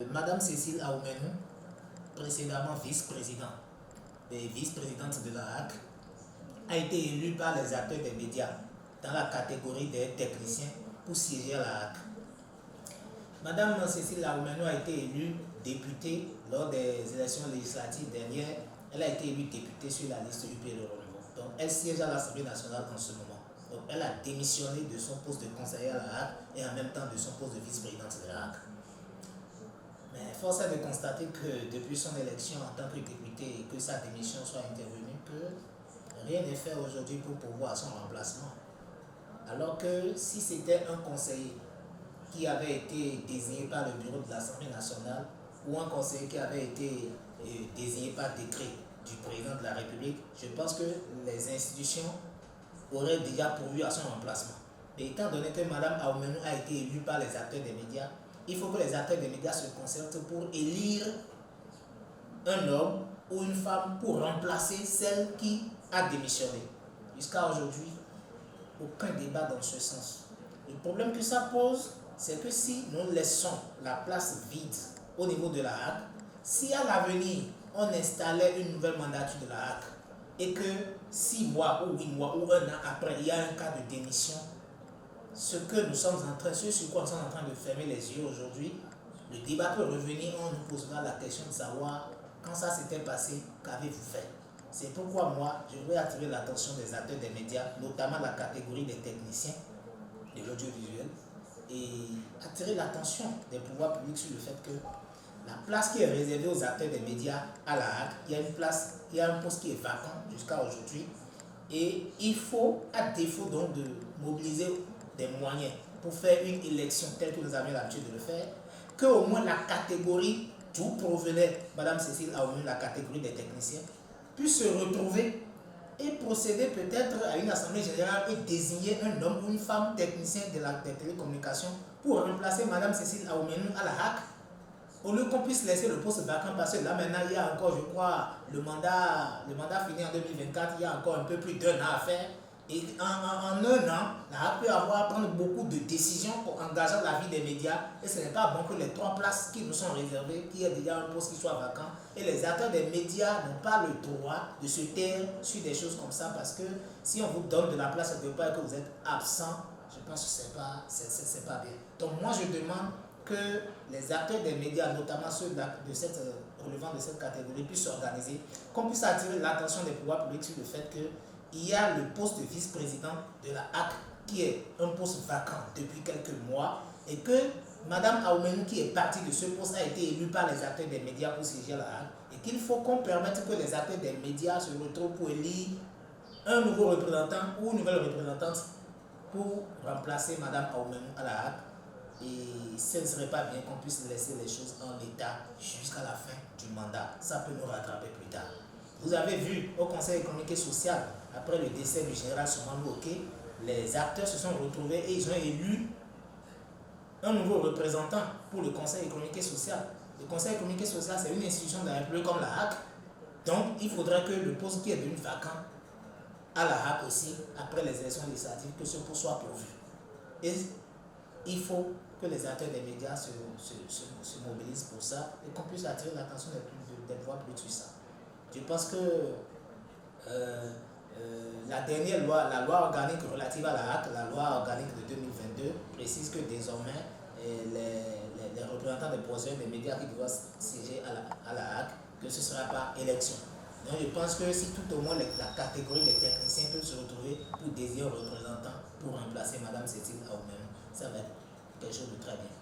Madame Cécile Aoumenou, précédemment vice-présidente de la HAC, a été élue par les acteurs des médias dans la catégorie des techniciens pour siéger à la HAC. Madame Cécile Aoumenou a été élue députée lors des élections législatives dernières. Elle a été élue députée sur la liste UP de Renouveau. Donc elle siège à l'Assemblée nationale en ce moment. Donc elle a démissionné de son poste de conseillère à la HAC et en même temps de son poste de vice-présidente de la HAC. Mais force est de constater que depuis son élection en tant que députée et que sa démission soit intervenue, que rien n'est fait aujourd'hui pour pourvoir à son remplacement. Alors que si c'était un conseiller qui avait été désigné par le bureau de l'Assemblée nationale ou un conseiller qui avait été désigné par décret du président de la République, je pense que les institutions auraient déjà pourvu à son remplacement. Et étant donné que Mme Aoumenou a été élue par les acteurs des médias, il faut que les acteurs des médias se concertent pour élire un homme ou une femme pour remplacer celle qui a démissionné. Jusqu'à aujourd'hui, aucun débat dans ce sens. Le problème que ça pose, c'est que si nous laissons la place vide au niveau de la HAC, si à l'avenir on installait une nouvelle mandature de la HAC et que 6 mois ou 8 mois ou 1 an après, il y a un cas de démission, ce sur quoi nous sommes en train de fermer les yeux aujourd'hui, le débat peut revenir, on nous posera la question de savoir quand ça s'était passé, qu'avez-vous fait? C'est pourquoi moi, je voudrais attirer l'attention des acteurs des médias, notamment la catégorie des techniciens de l'audiovisuel, et attirer l'attention des pouvoirs publics sur le fait que la place qui est réservée aux acteurs des médias à la HAC, il y a un poste qui est vacant jusqu'à aujourd'hui, et il faut, à défaut donc de mobiliser des moyens pour faire une élection telle que nous avions l'habitude de le faire, qu'au moins la catégorie d'où provenait Mme Cécile Aoumenou, la catégorie des techniciens, puisse se retrouver et procéder peut-être à une assemblée générale et désigner un homme ou une femme technicien des télécommunications pour remplacer Mme Cécile Aoumenou à la HAC, au lieu qu'on puisse laisser le poste vacant, parce que là maintenant il y a encore, je crois, le mandat fini en 2024, il y a encore un peu plus d'1 an à faire. Et en 1 an, la HAC peut prendre beaucoup de décisions engageant la vie des médias, et ce n'est pas bon que les 3 places qui nous sont réservées, qu'il y ait déjà un poste qui soit vacant, et les acteurs des médias n'ont pas le droit de se taire sur des choses comme ça, parce que si on vous donne de la place quelque part et que vous êtes absent, je pense que c'est pas bien. Donc moi je demande que les acteurs des médias, notamment ceux relevant de cette catégorie, puissent s'organiser, qu'on puisse attirer l'attention des pouvoirs publics sur le fait qu'il y a le poste de vice-président de la HAC qui est un poste vacant depuis quelques mois et que Mme Aoumenou, qui est partie de ce poste, a été élue par les acteurs des médias pour siéger à la HAC et qu'il faut qu'on permette que les acteurs des médias se retrouvent pour élire un nouveau représentant ou une nouvelle représentante pour remplacer Mme Aoumenou à la HAC. Et ce ne serait pas bien qu'on puisse laisser les choses en état jusqu'à la fin du mandat. Ça peut nous rattraper plus tard. Vous avez vu au Conseil économique et social, après le décès du général Souman Oké, les acteurs se sont retrouvés et ils ont élu un nouveau représentant pour le Conseil économique et social. Le Conseil économique et social, c'est une institution de la République comme la HAC. Donc, il faudrait que le poste qui est devenu vacant à la HAC aussi, après les élections législatives, que ce poste soit pourvu. Et il faut que les acteurs des médias se mobilisent pour ça et qu'on puisse attirer l'attention des pouvoirs publics sur ça. Je pense que la dernière loi, la loi organique relative à la HAC, la loi organique de 2022, précise que désormais les représentants des professionnels des médias qui doivent siéger à la HAC, que ce sera par élection. Donc je pense que si tout au moins la catégorie des techniciens peut se retrouver pour désigner un représentant pour remplacer Mme Cécile Aoumenou, ça va être quelque chose de très bien.